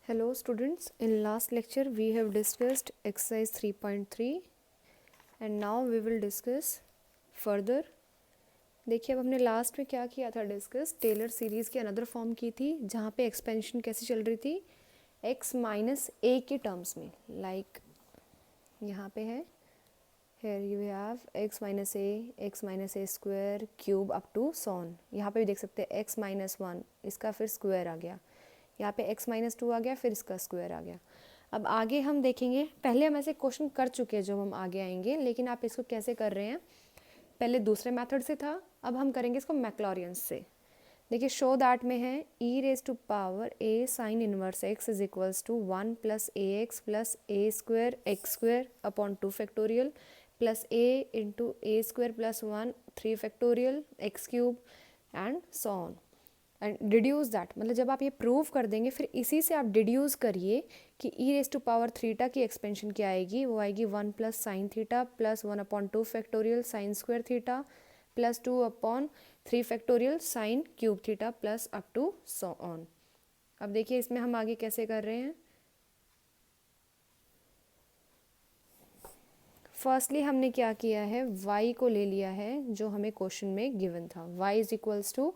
Hello students, in last lecture we have discussed exercise 3.3 and now we will discuss further. देखिए अब हमने last में क्या किया था डिस्कस, टेलर सीरीज़ की अनदर फॉर्म की थी जहाँ पे एक्सपेंशन कैसे चल रही थी x माइनस ए के टर्म्स में, लाइक यहाँ पे है here you have x minus a square cube up to so on. यहाँ पे भी देख सकते हैं x-1 इसका फिर स्क्वायर आ गया, यहाँ पे x-2 आ गया, फिर इसका स्क्वायर आ गया. अब आगे हम देखेंगे, पहले हम ऐसे क्वेश्चन कर चुके हैं जो हम आगे आएंगे, लेकिन आप इसको कैसे कर रहे हैं, पहले दूसरे मेथड से था, अब हम करेंगे इसको मैक्लॉरियंस से. देखिए शो दैट में है e raise to power a sine inverse x is equals to 1 plus a x plus a square x square upon 2 factorial plus a into a square plus 1 3 factorial x cube and so on. And deduce that, मतलब जब आप ये prove कर देंगे फिर इसी से आप डिड्यूस करिए कि e raise to power theta की एक्सपेंशन क्या आएगी, वो आएगी 1 plus sine theta plus 1 upon 2 factorial sine square theta plus 2 upon 3 factorial sine cube theta plus up to so on. अब देखिए इसमें हम आगे कैसे कर रहे हैं. फर्स्टली हमने क्या किया है, y को ले लिया है जो हमें क्वेश्चन में गिवन था, y is equals to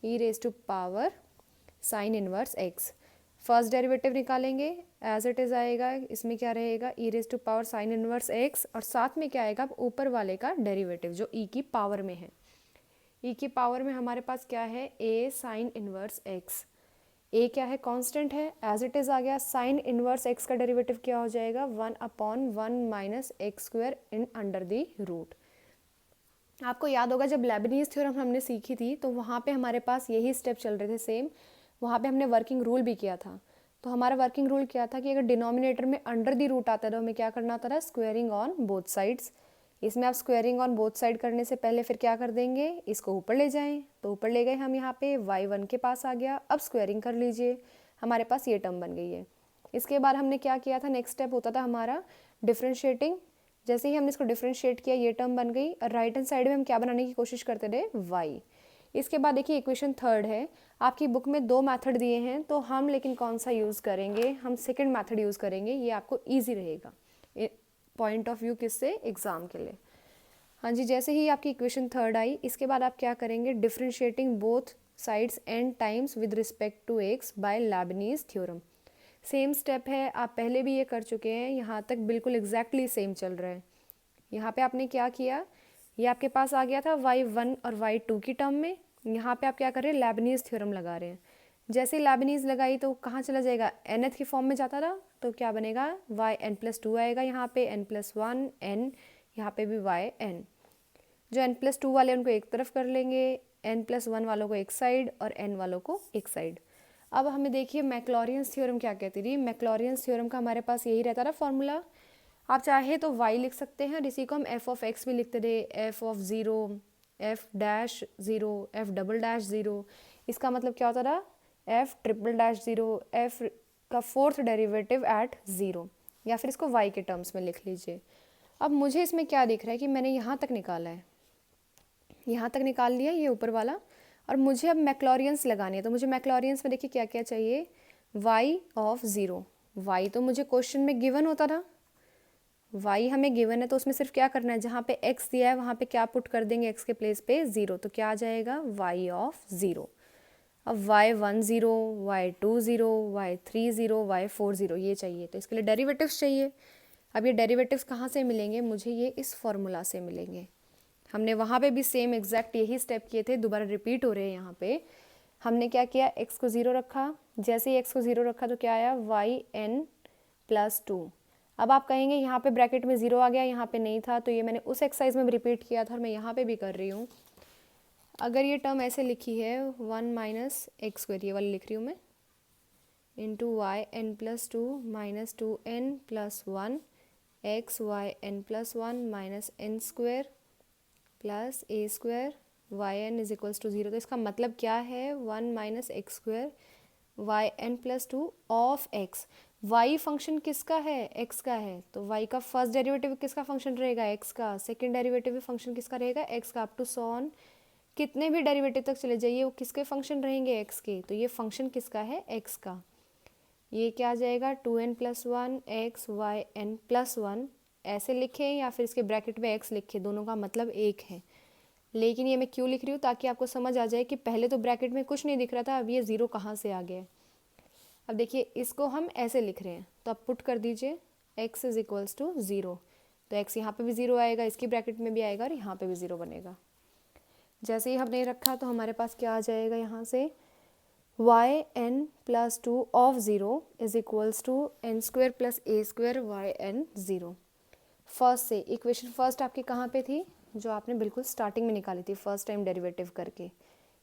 e raise to power sine inverse x. First derivative निकालेंगे, एज इट इज़ आएगा, इसमें क्या रहेगा e raise to power sine inverse x और साथ में क्या आएगा ऊपर वाले का डेरिवेटिव जो e की पावर में है. e की पावर में हमारे पास क्या है a sine inverse x, a क्या है कांस्टेंट है, एज इट इज़ आ गया. साइन इनवर्स x का डेरिवेटिव क्या हो जाएगा 1 upon 1 minus x square in under the root. आपको याद होगा जब लेबनीज थ्योरम हमने सीखी थी तो वहाँ पे हमारे पास यही स्टेप चल रहे थे सेम. वहाँ पे हमने वर्किंग रूल भी किया था. तो हमारा वर्किंग रूल क्या था कि अगर डिनोमिनेटर में अंडर दी रूट आता था हमें क्या करना होता था, स्क्वेयरिंग ऑन बोथ साइड्स. इसमें आप स्क्वेयरिंग ऑन बोथ साइड करने से पहले फिर क्या कर देंगे, इसको ऊपर ले जाएं, तो ऊपर ले गए हम, यहाँ पे y1 के पास आ गया. अब स्क्वेयरिंग कर लीजिए, हमारे पास ये टर्म बन गई है. इसके बाद हमने क्या किया था, नेक्स्ट स्टेप होता था हमारा डिफ्रेंशिएटिंग. जैसे ही हमने इसको डिफ्रेंशिएट किया ये टर्म बन गई और राइट हैंड साइड में हम क्या बनाने की कोशिश करते रहे, y. इसके बाद देखिए इक्वेशन थर्ड है, आपकी बुक में दो मेथड दिए हैं तो हम लेकिन कौन सा यूज़ करेंगे, हम सेकंड मेथड यूज़ करेंगे, ये आपको इजी रहेगा पॉइंट ऑफ व्यू किससे, एग्ज़ाम के लिए. हाँ जी, जैसे ही आपकी इक्वेशन थर्ड आई इसके बाद आप क्या करेंगे, differentiating both sides n times with respect to x by Leibniz theorem. Same step है, आप पहले भी ये कर चुके हैं, यहाँ तक बिल्कुल एग्जैक्टली सेम चल रहा है. यहाँ पे आपने क्या किया, ये आपके पास आ गया था y1 और y2 की टर्म में, यहाँ पे आप क्या कर रहे हैं, लेबनीज थ्योरम लगा रहे हैं. जैसे लेबनीज लगाई तो कहाँ चला जाएगा, nth की फॉर्म में जाता था, तो क्या बनेगा yn+2 आएगा, यहाँ पे n+1 n, यहाँ पे भी yn. जो n+2 वाले उनको एक तरफ कर लेंगे, n+1 वालों को एक साइड और n वालों को एक साइड. अब हमें देखिए मैक्लॉरियंस थ्योरम क्या कहती थी. मैक्लॉरियंस थ्योरम का हमारे पास यही रहता था फॉर्मूला. आप चाहे तो y लिख सकते हैं और इसी को हम f(x) भी लिखते थे, f(0), f'(0), f'(0). इसका मतलब क्या होता था, f'(0), f का फोर्थ डेरिवेटिव एट 0, या फिर इसको y के टर्म्स में लिख लीजिए. अब मुझे इसमें क्या दिख रहा है कि मैंने यहाँ तक निकाला है, यहाँ तक निकाल लिया ये ऊपर वाला, और मुझे अब मैक्लॉरियंस लगानी है. तो मुझे मैक्लॉरियंस में देखिए क्या क्या चाहिए, y(0). y तो मुझे क्वेश्चन में गिवन होता था, y हमें गिवन है तो उसमें सिर्फ क्या करना है, जहाँ पे x दिया है वहाँ पे क्या पुट कर देंगे, x के प्लेस पे 0, तो क्या आ जाएगा y(0). अब y10, y20, y30, y40 ये चाहिए, तो इसके लिए डेरिवेटिव्स चाहिए. अब ये डेरिवेटिव्स कहाँ से मिलेंगे, मुझे ये इस फॉर्मूला से मिलेंगे. हमने वहाँ पे भी सेम एग्जैक्ट यही स्टेप किए थे, दोबारा रिपीट हो रहे हैं यहाँ पे. हमने क्या किया, x को 0 रखा, जैसे ही x को 0 रखा तो क्या आया, yn+2. अब आप कहेंगे यहाँ पे ब्रैकेट में 0 आ गया, यहाँ पे नहीं था, तो ये मैंने उस एक्सरसाइज में भी रिपीट किया था और मैं यहाँ पे भी कर रही हूँ. अगर ये टर्म ऐसे लिखी है 1 माइनस एक्स स्क्वायर, ये वाली लिख रही हूँ मैं, into yn+2 minus 2n+1 x yn+1 minus n square plus a square yn is equals to 0. तो इसका मतलब क्या है, 1 minus x square yn+2 of x. y function किसका है, x का है, तो y का फर्स्ट डेरिवेटिव किसका फंक्शन रहेगा, x का. सेकंड डेरिवेटिव फंक्शन किसका रहेगा, x का, अप टू सो ऑन. कितने भी डेरिवेटिव तक चले जाइए वो किसके फंक्शन रहेंगे, x के. तो ये फंक्शन किसका है, x का. ये क्या आ जाएगा 2n+1 x yn+1 ऐसे लिखें या फिर इसके ब्रैकेट में x लिखें, दोनों का मतलब एक है। लेकिन ये मैं क्यों लिख रही हूँ, ताकि आपको समझ आ जाए कि पहले तो ब्रैकेट में कुछ नहीं दिख रहा था, अब ये 0 कहाँ से आ गया। अब देखिए इसको हम ऐसे लिख रहे हैं, तो आप पुट कर दीजिए x इज इक्वल्स टू 0, तो x यहाँ पे भी 0 आएगा, इसकी ब्रैकेट में भी आएगा और यहाँ पे भी 0 बनेगा। जैसे ही हमने रखा तो हमारे पास क्या आ जाएगा यहाँ से yn+2 of 0 is equals to n² + a² yn0। First से इक्वेशन फर्स्ट आपकी कहाँ पे थी, जो आपने बिल्कुल स्टार्टिंग में निकाली थी फर्स्ट टाइम डेरिवेटिव करके,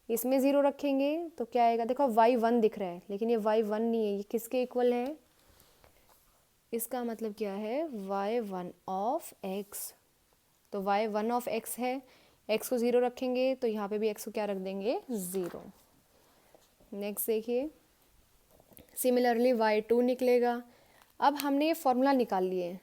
इसमें 0 रखेंगे तो क्या आएगा, देखो y1 दिख रहा है लेकिन ये y1 नहीं है, ये किसके इक्वल है, इसका मतलब क्या है y1 ऑफ x। तो y1 ऑफ x है, x को 0 रखेंगे तो यहाँ पे भी x को क्या रख देंगे 0। नेक्स्ट देखिए सिमिलरली y2 निकलेगा। अब हमने ये फॉर्मूला निकाल लिए,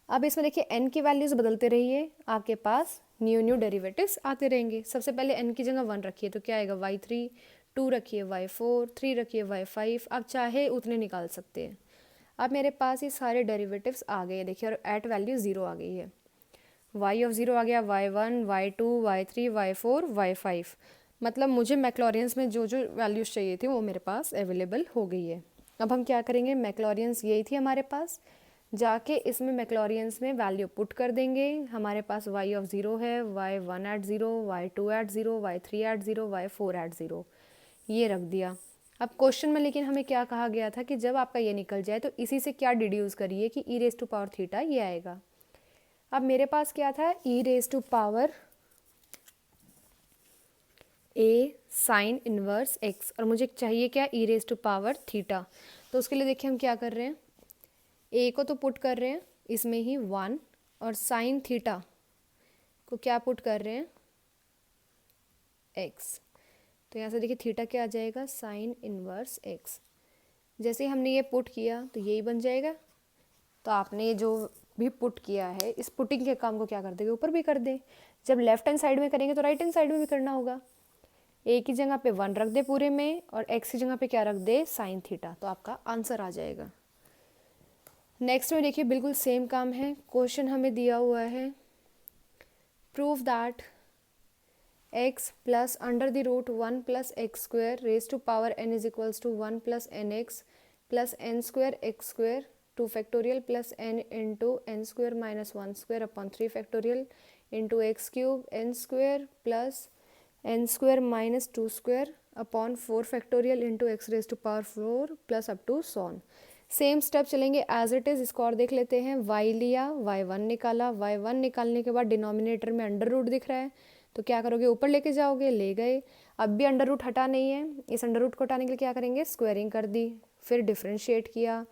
अब इसमें देखिए n की वैल्यूज़ बदलते रहिए, आपके पास न्यू डेरिवेटिव्स आते रहेंगे। सबसे पहले n की जगह 1 रखिए तो क्या आएगा y3, 2 रखिए y4, 3 रखिए y5, आप चाहे उतने निकाल सकते हैं। अब मेरे पास ये सारे डेरिवेटिव्स आ गए देखिए, और एट वैल्यू 0 आ गई है, y ऑफ 0 आ गया, y1, y2, y3, y4, y5, मतलब मुझे मैक्लॉरियंस में जो जो वैल्यूज़ चाहिए थी वो मेरे पास अवेलेबल हो गई है। अब हम क्या करेंगे, मैक्लॉरियंस यही थी हमारे पास, जाके इसमें मैक्लॉरियंस में वैल्यू पुट कर देंगे। हमारे पास y ऑफ 0 है, y1 eight 0, y2 eight 0, y3 eight 0, y4 eight 0, ये रख दिया। अब क्वेश्चन में लेकिन हमें क्या कहा गया था कि जब आपका ये निकल जाए तो इसी से क्या डिड्यूस करिए कि e⁻θ ये आएगा। अब मेरे पास क्या था e⁻ a sine inverse x, और मुझे चाहिए क्या e⁻θ। तो उसके लिए देखिए हम क्या कर रहे हैं, a को तो पुट कर रहे हैं इसमें ही 1, और साइन थीटा को क्या पुट कर रहे हैं x। तो यहाँ से देखिए थीटा क्या आ जाएगा साइन इनवर्स x। जैसे ही हमने ये पुट किया तो यही बन जाएगा। तो आपने जो भी पुट किया है इस पुटिंग के काम को क्या कर देंगे, ऊपर भी कर दे। जब लेफ्ट हैंड साइड में करेंगे तो राइट हैंड साइड में भी करना होगा। a की जगह पे 1 रख दे पूरे में, और x की जगह पे क्या रख दे साइन थीटा, तो आपका आंसर आ जाएगा। नेक्स्ट में देखिए बिल्कुल सेम काम है, क्वेश्चन हमें दिया हुआ है prove that x plus √1 + x² raise to power n is equals to 1 + nx plus n² x² 2 factorial plus n into n² - 1² upon 3 factorial into x³ n² plus n² - 2² upon 4 factorial into x raise to power 4 plus up to so on. Same step चलेंगे as it is. इसको और देख लेते हैं, y लिया, y1 निकाला, y1 निकालने के बाद डिनोमिनेटर में अंडर रूट दिख रहा है तो क्या करोगे, ऊपर लेके जाओगे, ले गए। अब भी अंडर रूट हटा नहीं है, इस अंडर रूट को हटाने के लिए क्या करेंगे, स्क्वायरिंग कर दी, फिर डिफ्रेंशिएट किया,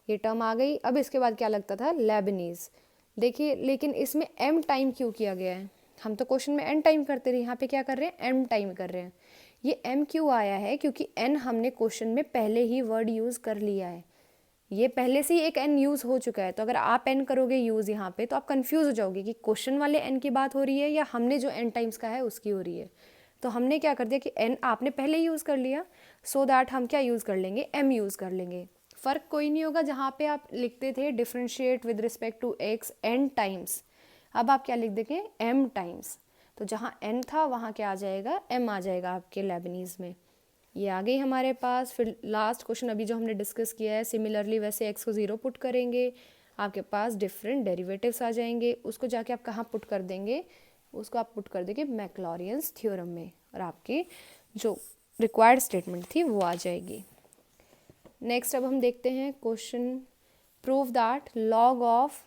ये टर्म आ गई। अब इसके बाद क्या लगता था लेबनीज। देखिए लेकिन इसमें m टाइम क्यों किया गया है, हम तो क्वेश्चन में n टाइम करते रहे, यहाँ पे क्या कर रहे हैं m टाइम कर रहे हैं। ये m क्यों आया है, क्योंकि n हमने क्वेश्चन में पहले ही वर्ड यूज़ कर लिया है, ये पहले से ही एक n यूज़ हो चुका है। तो अगर आप n करोगे यूज़ यहाँ पे तो आप कंफ्यूज हो जाओगे कि क्वेश्चन वाले n की बात हो रही है या हमने जो n टाइम्स का है उसकी हो रही है। तो हमने क्या कर दिया कि n आपने पहले यूज़ कर लिया, सो दैट हम क्या यूज़ कर लेंगे, m यूज़ कर लेंगे। फ़र्क कोई नहीं होगा, जहाँ पे आप लिखते थे differentiate with respect to x n times, अब आप क्या लिख देंगे m टाइम्स। तो जहाँ n था वहाँ क्या आ जाएगा, m आ जाएगा आपके लेबनीज़ में। ये आ गई हमारे पास। फिर लास्ट क्वेश्चन अभी जो हमने डिस्कस किया है, सिमिलरली वैसे x को 0 पुट करेंगे, आपके पास डिफरेंट डेरिवेटिव्स आ जाएंगे। उसको जाके आप कहाँ पुट कर देंगे, उसको आप पुट कर देंगे मैक्लॉरियंस थ्योरम में, और आपकी जो रिक्वायर्ड स्टेटमेंट थी वो आ जाएगी। नेक्स्ट अब हम देखते हैं question prove that log of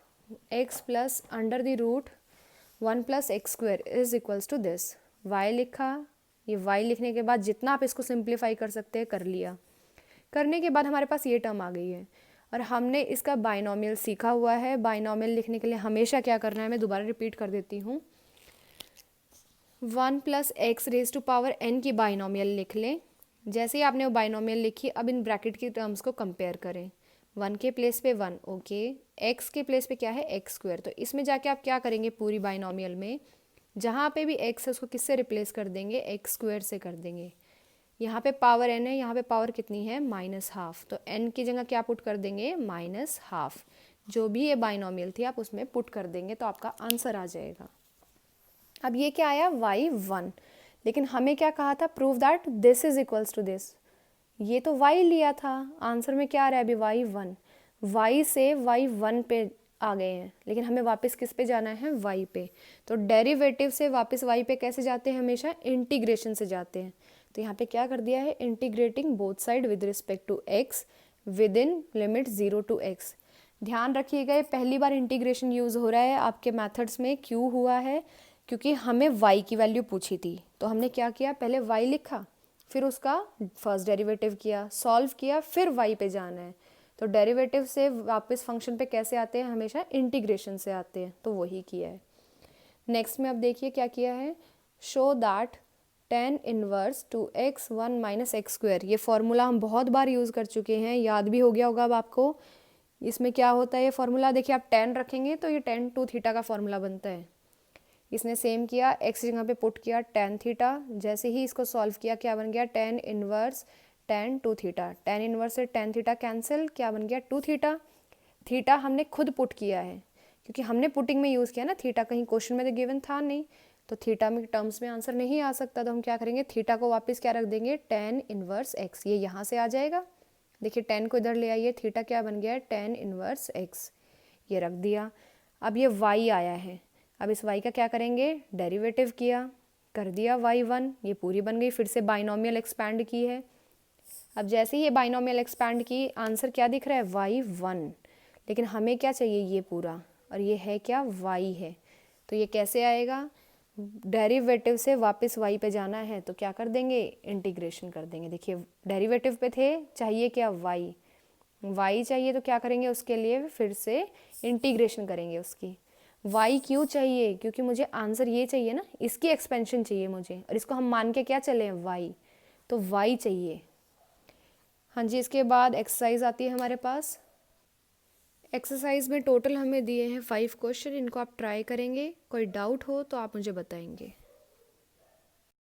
x plus √1 + x² is equals to this. y लिखा, ये y लिखने के बाद जितना आप इसको सिंप्लीफाई कर सकते हैं कर लिया। करने के बाद हमारे पास ये टर्म आ गई है, और हमने इसका बाइनोमियल सीखा हुआ है। बाइनोमियल लिखने के लिए हमेशा क्या करना है, मैं दोबारा रिपीट कर देती हूँ, 1 + x raise to power n की बाइनोमियल लिख लें। जैसे ही आपने वो बाइनोमियल लिखी, अब इन ब्रैकेट की टर्म्स को कंपेयर करें। 1 के प्लेस पे 1, ओके, x के प्लेस पे क्या है x²। तो इसमें जाके आप क्या करेंगे, पूरी बाइनोमियल में जहाँ पे भी x है उसको किससे रिप्लेस कर देंगे, x² से कर देंगे। यहाँ पे पावर n है, यहाँ पे पावर कितनी है -12, तो n की जगह क्या पुट कर देंगे -12। जो भी ये बाइनोमियल थी आप उसमें पुट कर देंगे तो आपका आंसर आ जाएगा। अब ये क्या आया y1, लेकिन हमें क्या कहा था, prove that this is equals to this. ये तो y लिया था, आंसर में क्या आ रहा है अभी y1, y से y1 पे आ गए हैं, लेकिन हमें वापस किस पे जाना है y पे। तो डेरिवेटिव से वापस y पे कैसे जाते हैं, हमेशा इंटीग्रेशन से जाते हैं। तो यहाँ पे क्या कर दिया है, integrating both side with respect to x within limit 0 to x। ध्यान रखिएगा ये पहली बार इंटीग्रेशन यूज़ हो रहा है आपके मेथड्स में। क्यों हुआ है, क्योंकि हमें y की वैल्यू पूछी थी, तो हमने क्या किया, पहले y लिखा, फिर उसका फर्स्ट डेरिवेटिव किया, सॉल्व किया, फिर y पे जाना है। तो डेरिवेटिव से वापस फंक्शन पे कैसे आते हैं, हमेशा इंटीग्रेशन से आते हैं, तो वही किया है। नेक्स्ट में अब देखिए क्या किया है, show that tan inverse 2x 1 - x²। ये फॉर्मूला हम बहुत बार यूज़ कर चुके हैं, याद भी हो गया होगा अब आपको। इसमें क्या होता है ये फॉर्मूला, देखिए आप tan रखेंगे तो ये tan 2 थीटा का फॉर्मूला बनता है। इसने सेम किया, x की जगह पे पुट किया tan थीटा, जैसे ही इसको सॉल्व किया क्या बन गया, tan inverse tan 2 theta. tan inverse से tan थीटा कैंसिल, क्या बन गया 2 थीटा। थीटा हमने खुद पुट किया है, क्योंकि हमने पुटिंग में यूज़ किया ना, थीटा कहीं क्वेश्चन में तो गिवन था नहीं, तो थीटा में टर्म्स में आंसर नहीं आ सकता, तो हम क्या करेंगे, थीटा को वापस क्या रख देंगे, tan इनवर्स x। ये यहाँ से आ जाएगा, देखिए tan को इधर ले आइए, थीटा क्या बन गया है tan इनवर्स x, ये रख दिया। अब ये y आया है, अब इस y का क्या करेंगे, डेरिवेटिव किया, कर दिया y1, ये पूरी बन गई, फिर से बाइनोमियल एक्सपैंड की है। अब जैसे ही ये बाइनोमियल एक्सपैंड की, आंसर क्या दिख रहा है y1, लेकिन हमें क्या चाहिए ये पूरा, और ये है क्या y है, तो ये कैसे आएगा, डेरिवेटिव से वापस y पे जाना है तो क्या कर देंगे, इंटीग्रेशन कर देंगे। देखिए डेरिवेटिव पे थे, चाहिए क्या y चाहिए, तो क्या करेंगे उसके लिए, फिर से इंटीग्रेशन करेंगे उसकी। y क्यों चाहिए, क्योंकि मुझे आंसर ये चाहिए ना, इसकी एक्सपेंशन चाहिए मुझे, और इसको हम मान के क्या चले हैं y, तो y चाहिए। हाँ जी, इसके बाद एक्सरसाइज आती है हमारे पास। एक्सरसाइज में टोटल हमें दिए हैं 5 क्वेश्चन, इनको आप ट्राई करेंगे, कोई डाउट हो तो आप मुझे बताएंगे।